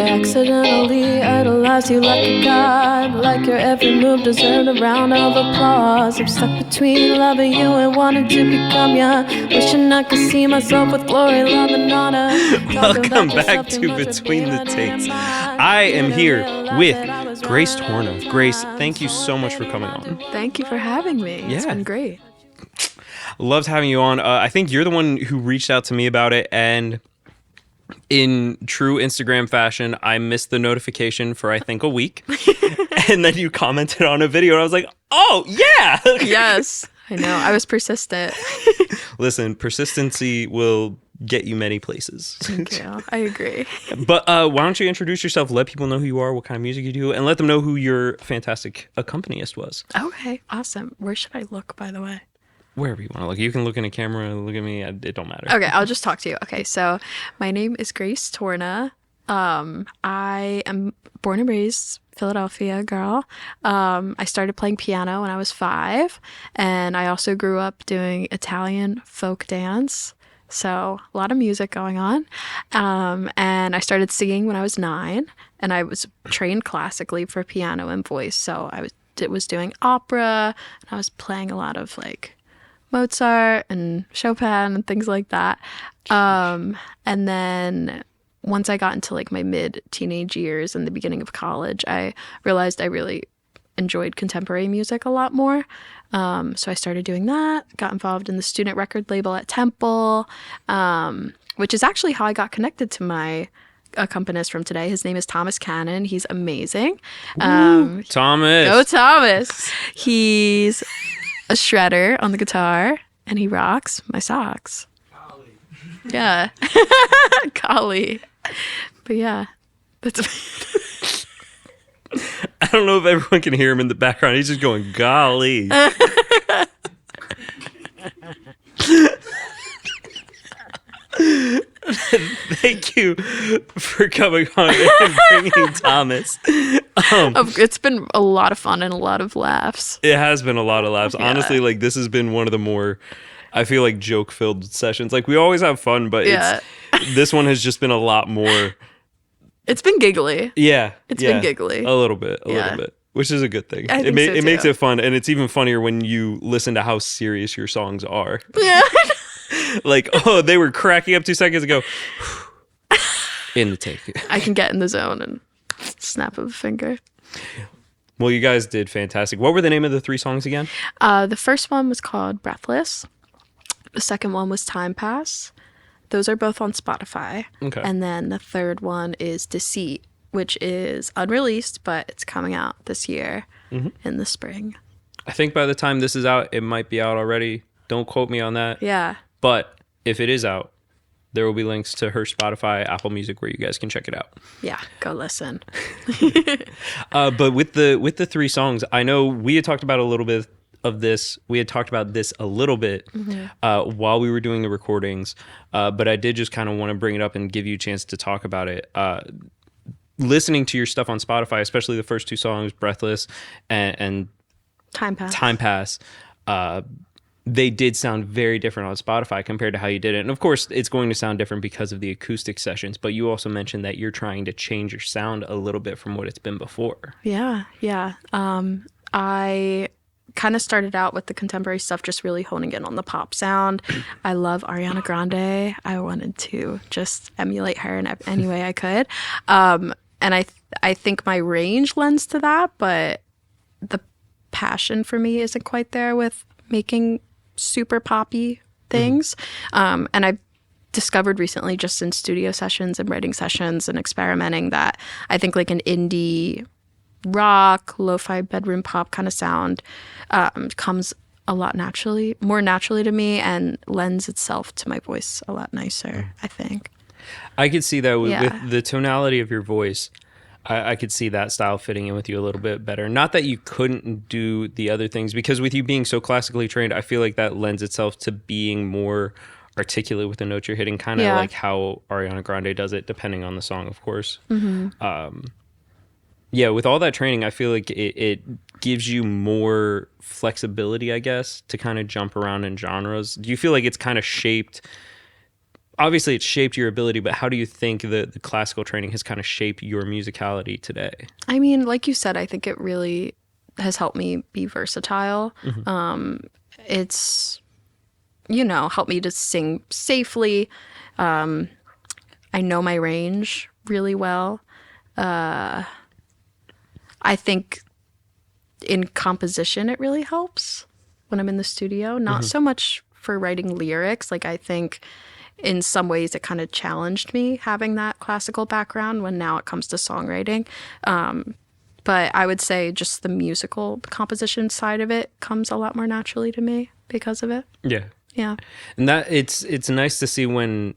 Accidentally idolize you like a god, like your every move deserved a round of applause. I'm stuck between loving you and wanting to become ya, wishing I could see myself with glory, love, and honor. Welcome back to Between the Takes. I am here with Grace Torna. Grace, thank you so much for coming on. Thank you for having me. Yeah. It's been great. Loved having you on. I think you're the one who reached out to me about it, and in true Instagram fashion, I missed the notification for, I think, a week. And then you commented on a video, and I was like, oh, yeah! Yes, I know. I was persistent. Listen, persistency will get you many places. Thank you. I agree. But why don't you introduce yourself, let people know who you are, what kind of music you do, and let them know who your fantastic accompanist was. Okay, awesome. Where should I look, by the way? Wherever you want to look. You can look in a camera, look at me. It don't matter. Okay, I'll just talk to you. Okay, so my name is Grace Torna. I am born and raised Philadelphia girl. I started playing piano when I was 5, and I also grew up doing Italian folk dance. So a lot of music going on. And I started singing when I was 9, and I was trained classically for piano and voice. So I was doing opera, and I was playing a lot of like Mozart and Chopin and things like that. And then once I got into like my mid-teenage years and the beginning of college, I realized I really enjoyed contemporary music a lot more. So I started doing that, got involved in the student record label at Temple, which is actually how I got connected to my accompanist from today. His name is Thomas Cannon. He's amazing. Thomas. Go Thomas. He's a shredder on the guitar, and he rocks my socks. Golly. Yeah. Golly. But yeah, that's I don't know if everyone can hear him in the background. He's just going, golly. Thank you for coming on and bringing Thomas. It's been a lot of fun and a lot of laughs. It has been a lot of laughs. Yeah. Honestly, like this has been one of the more, I feel like, joke-filled sessions. Like we always have fun, but this one has just been a lot more. It's been giggly. Yeah. It's been giggly. A little bit, which is a good thing. I think It makes it fun, and it's even funnier when you listen to how serious your songs are. Yeah. Like, oh, they were cracking up 2 seconds ago. In the take. I can get in the zone and snap of a finger. Well, you guys did fantastic. What were the name of the 3 songs again? The first one was called Breathless. The second one was Time Pass. Those are both on Spotify. Okay. And then the third one is Deceit, which is unreleased, but it's coming out this year in the spring. I think by the time this is out, it might be out already. Don't quote me on that. Yeah. But if it is out, there will be links to her Spotify, Apple Music, where you guys can check it out. Yeah, go listen. But with the 3 songs, I know we had talked about a little bit of this. We had talked about this a little bit while we were doing the recordings. But I did just kind of want to bring it up and give you a chance to talk about it. Listening to your stuff on Spotify, especially the first 2 songs, Breathless and Time Pass. They did sound very different on Spotify compared to how you did it. And of course, it's going to sound different because of the acoustic sessions. But you also mentioned that you're trying to change your sound a little bit from what it's been before. Yeah. I kind of started out with the contemporary stuff, just really honing in on the pop sound. I love Ariana Grande. I wanted to just emulate her in any way I could. And I think my range lends to that, but the passion for me isn't quite there with making super poppy things. And I've discovered recently, just in studio sessions and writing sessions and experimenting, that I think like an indie rock, lo-fi bedroom pop kind of sound comes a lot more naturally to me and lends itself to my voice a lot nicer, I think. I could see that with the tonality of your voice. I could see that style fitting in with you a little bit better. Not that you couldn't do the other things, because with you being so classically trained, I feel like that lends itself to being more articulate with the notes you're hitting, kind of Yeah. like how Ariana Grande does it, depending on the song, of course. Yeah, with all that training, I feel like it gives you more flexibility, I guess, to kind of jump around in genres. Do you feel like it's kind of shaped? Obviously, it's shaped your ability, but how do you think the classical training has kind of shaped your musicality today? I mean, like you said, I think it really has helped me be versatile. It's, helped me to sing safely. I know my range really well. I think in composition, it really helps when I'm in the studio. Not so much for writing lyrics. Like, I think in some ways it kind of challenged me having that classical background when now it comes to songwriting. But I would say just the musical composition side of it comes a lot more naturally to me because of it. Yeah. Yeah. And that it's nice to see when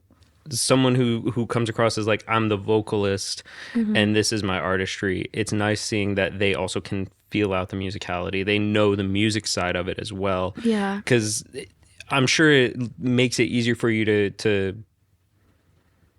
someone who comes across as like, I'm the vocalist and this is my artistry. It's nice seeing that they also can feel out the musicality. They know the music side of it as well. Yeah. Because I'm sure it makes it easier for you to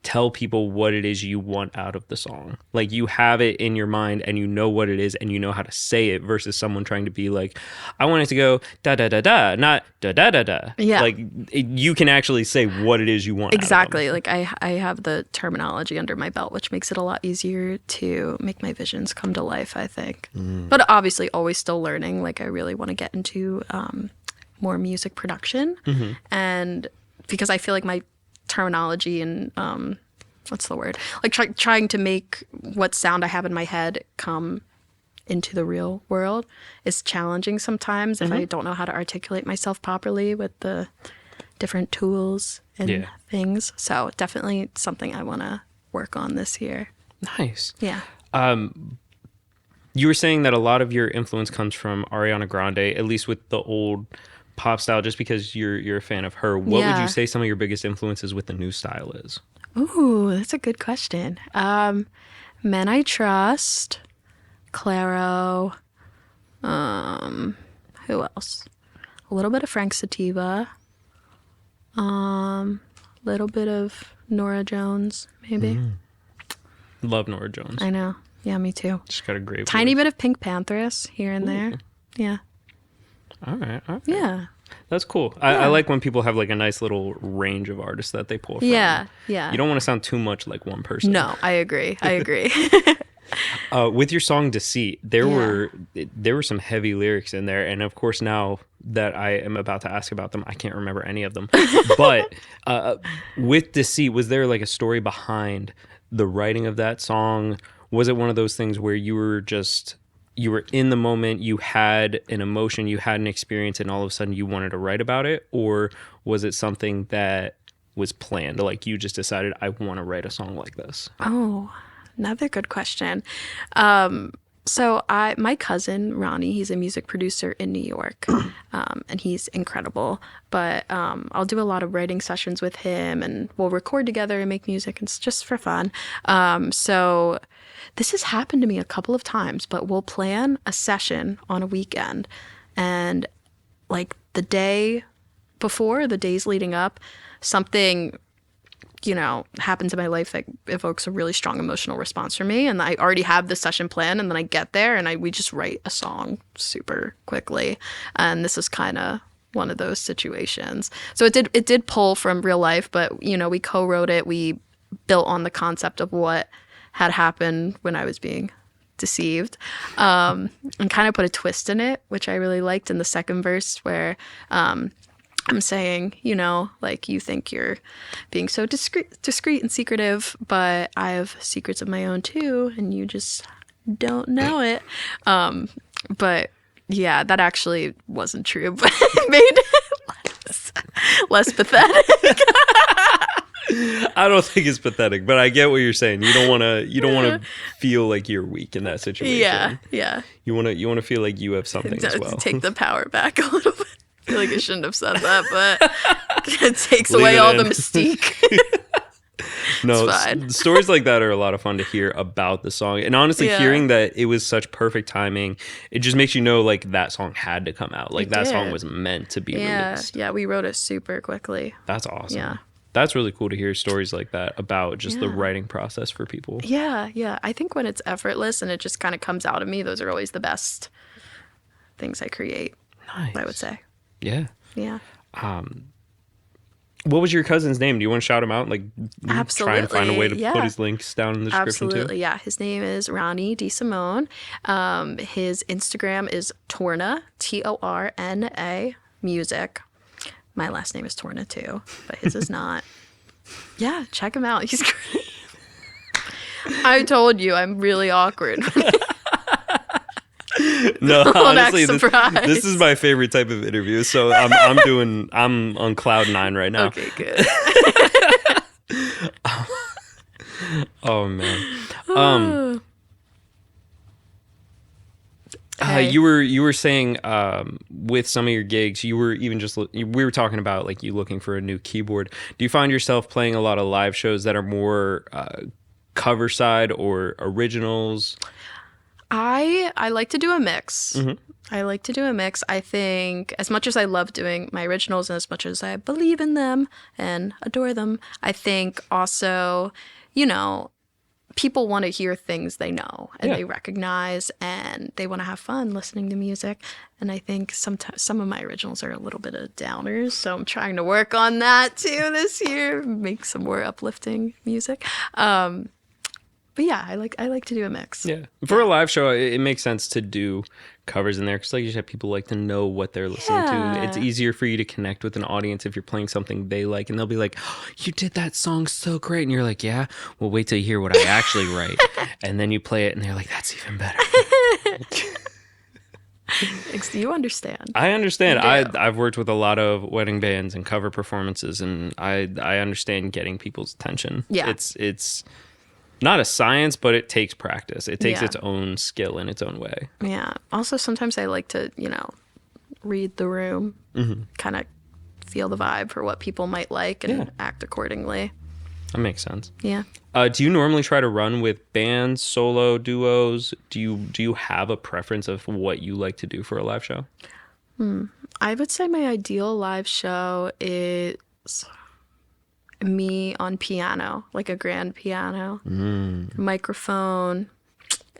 tell people what it is you want out of the song. Like, you have it in your mind and you know what it is and you know how to say it, versus someone trying to be like, I want it to go da da da da, not da da da da. Yeah. Like, you can actually say what it is you want. Exactly. Out of them. Like, I have the terminology under my belt, which makes it a lot easier to make my visions come to life, I think. But obviously always still learning. Like, I really want to get into more music production. And because I feel like my terminology and what's the word, like trying to make what sound I have in my head come into the real world is challenging sometimes if I don't know how to articulate myself properly with the different tools and things. So definitely something I want to work on this year. Nice. Yeah. You were saying that a lot of your influence comes from Ariana Grande, at least with the old pop style, just because you're a fan of her. What would you say some of your biggest influences with the new style is? Ooh, that's a good question. Men I Trust, Claro, who else? A little bit of Frank Sativa, little bit of Nora Jones, maybe. Love Nora Jones. I know. Yeah, me too. She's got a great Tiny voice. bit of Pink Panthers here and there. Yeah. All right. Yeah. That's cool. I like when people have like a nice little range of artists that they pull from. Yeah. You don't want to sound too much like one person. No, I agree. With your song Deceit, there were some heavy lyrics in there, and of course now that I am about to ask about them, I can't remember any of them. But with Deceit, was there like a story behind the writing of that song? Was it one of those things where you were in the moment, you had an emotion, you had an experience, and all of a sudden you wanted to write about it? Or was it something that was planned? Like, you just decided, I want to write a song like this? Oh, another good question. So my cousin, Ronnie, he's a music producer in New York, and he's incredible. But I'll do a lot of writing sessions with him, and we'll record together and make music. It's just for fun. So this has happened to me a couple of times, but we'll plan a session on a weekend, and like the day before, the days leading up, something happens in my life that evokes a really strong emotional response for me, and I already have the session planned, and then I get there and we just write a song super quickly. And this is kind of one of those situations. So it did pull from real life, but we co-wrote it. We built on the concept of what had happened when I was being deceived, and kind of put a twist in it, which I really liked in the second verse, where I'm saying, like, you think you're being so discreet and secretive, but I have secrets of my own too, and you just don't know it. But yeah, that actually wasn't true, but it made it less pathetic. I don't think it's pathetic, but I get what you're saying. You don't want to feel like you're weak in that situation. Yeah. You want to feel like you have something as well. Take the power back a little bit. I feel like I shouldn't have said that, but it takes Leave away it all in. the mystique. No, fine. stories like that are a lot of fun to hear about the song. And honestly, Yeah. hearing that it was such perfect timing, it just makes you know like that song had to come out. Like It that song did. was meant to be Yeah, released. yeah, we wrote it super quickly. That's awesome. Yeah. That's really cool to hear stories like that about just the Yeah. writing process for people. Yeah. I think when it's effortless and it just kind of comes out of me, those are always the best things I create, Nice. I would say. Yeah. Yeah. What was your cousin's name? Do you want to shout him out? Like, try and find a way to Absolutely, yeah. put his links down in the description Absolutely, too. yeah. His name is Ronnie DeSimone. His Instagram is Torna, Torna music. My last name is Torna too, but his is not. Yeah, check him out. He's great. I told you I'm really awkward. No, honestly, surprise. this is my favorite type of interview. So I'm on cloud 9 right now. Okay, good. Oh man. Hey. You were saying with some of your gigs, you were even just we were talking about like you looking for a new keyboard. Do you find yourself playing a lot of live shows that are more cover side or originals? I like to do a mix. Mm-hmm. I like to do a mix. I think as much as I love doing my originals and as much as I believe in them and adore them, I think also, you know, people want to hear things they know and Yeah. they recognize and they want to have fun listening to music. And I think sometimes some of my originals are a little bit of downers, so I'm trying to work on that too this year, make some more uplifting music. But yeah, I like to do a mix. Yeah, for a live show, it makes sense to do covers in there because like you said, people like to know what they're listening to. It's easier for you to connect with an audience if you're playing something they like, and they'll be like, oh, "You did that song so great," and you're like, "Yeah, well, wait till you hear what I actually write," and then you play it, and they're like, "That's even better." You understand. I understand. You do. I've worked with a lot of wedding bands and cover performances, and I understand getting people's attention. Yeah. It's not a science, but it takes practice. It takes Yeah. its own skill in its own way. Yeah. Also, sometimes I like to, read the room, kind of feel the vibe for what people might like and act accordingly. That makes sense. Yeah. Do you normally try to run with bands, solo, duos? Do you have a preference of what you like to do for a live show? I would say my ideal live show is me on piano, like a grand piano, microphone,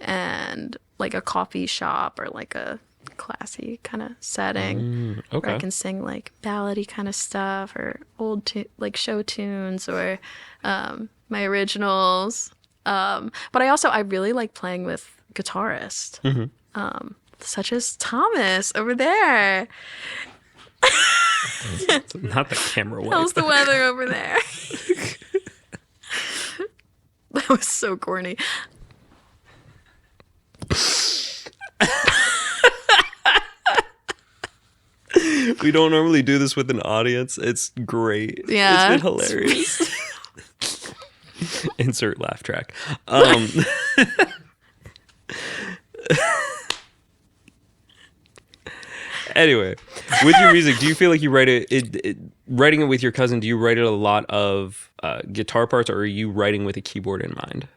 and like a coffee shop or like a classy kind of setting where Okay. I can sing like ballady kind of stuff or old like show tunes or my originals. But I really like playing with guitarists, such as Thomas over there. Not the camera wipe. How's the weather over there? That was so corny. We don't normally do this with an audience. It's great. Yeah. It's been hilarious. Insert laugh track. Anyway, with your music, do you feel like you write writing it with your cousin, do you write it a lot of guitar parts, or are you writing with a keyboard in mind?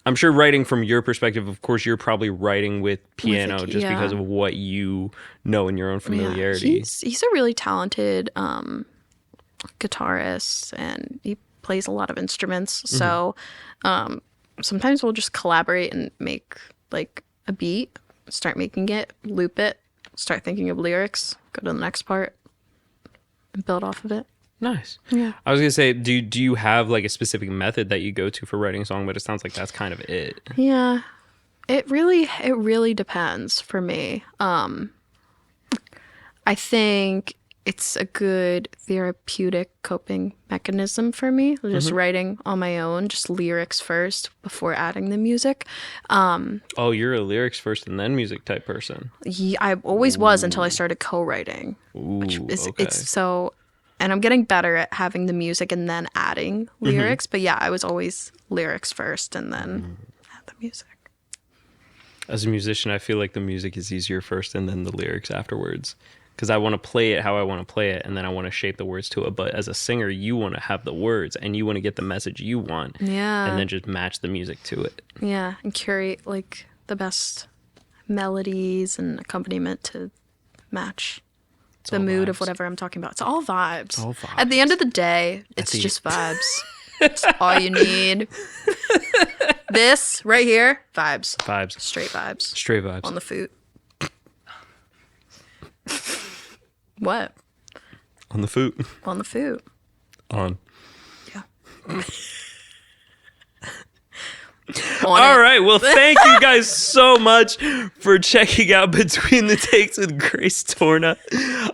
I'm sure writing from your perspective, of course, you're probably writing with piano just because of what you know in your own familiarity. Yeah, he's a really talented guitarist and he plays a lot of instruments. So sometimes we'll just collaborate and make like a beat, start making it, loop it, start thinking of lyrics, go to the next part, and build off of it. Nice. Yeah. I was gonna say, do you have like a specific method that you go to for writing a song? But it sounds like that's kind of it. Yeah. It really depends for me. I think it's a good therapeutic coping mechanism for me. Just writing on my own, just lyrics first before adding the music. Oh, you're a lyrics first and then music type person. I always was until I started co-writing, which is it's so. And I'm getting better at having the music and then adding lyrics. But yeah, I was always lyrics first and then add the music. As a musician, I feel like the music is easier first and then the lyrics afterwards. because I want to play it how I want to play it, and then I want to shape the words to it. But as a singer, you want to have the words, and you want to get the message you want, and then just match the music to it. Yeah, and curate like the best melodies and accompaniment to match the mood of whatever I'm talking about. It's all vibes. It's all vibes. At the end of the day, it's just vibes. That's all you need. This right here, vibes. Vibes. Straight vibes. Straight vibes. On the foot. What? On the foot. On the foot. On. Yeah. All right. Well, thank you guys so much for checking out Between the Takes with Grace Torna.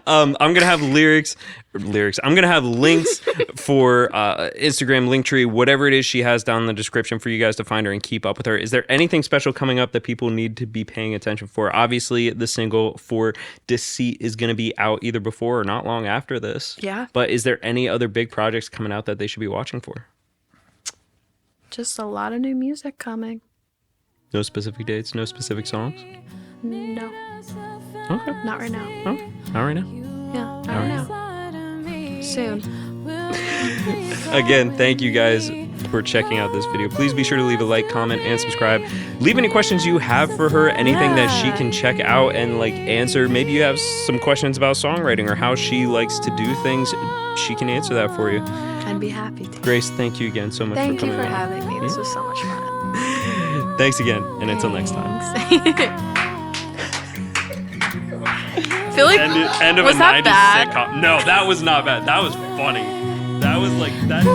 I'm gonna have lyrics. I'm gonna have links for Instagram, Linktree, whatever it is she has down in the description for you guys to find her and keep up with her. Is there anything special coming up that people need to be paying attention for? Obviously, the single for Deceit is gonna be out either before or not long after this. Yeah. But is there any other big projects coming out that they should be watching for? Just a lot of new music coming. No specific dates, no specific songs? No. Okay. Not right now. Oh, not right now. Yeah, not right now. Soon. Again, thank you guys for checking out this video. Please be sure to leave a like, comment, and subscribe. Leave any questions you have for her, anything that she can check out and like answer. Maybe you have some questions about songwriting or how she likes to do things. She can answer that for you. I'd be happy to. Grace, thank you again so much for coming. Thank you for on. having me. This was so much fun. Thanks again, and until next time. I feel like End of was a that 90s bad? sitcom. No, that was not bad. That was funny. That was like that.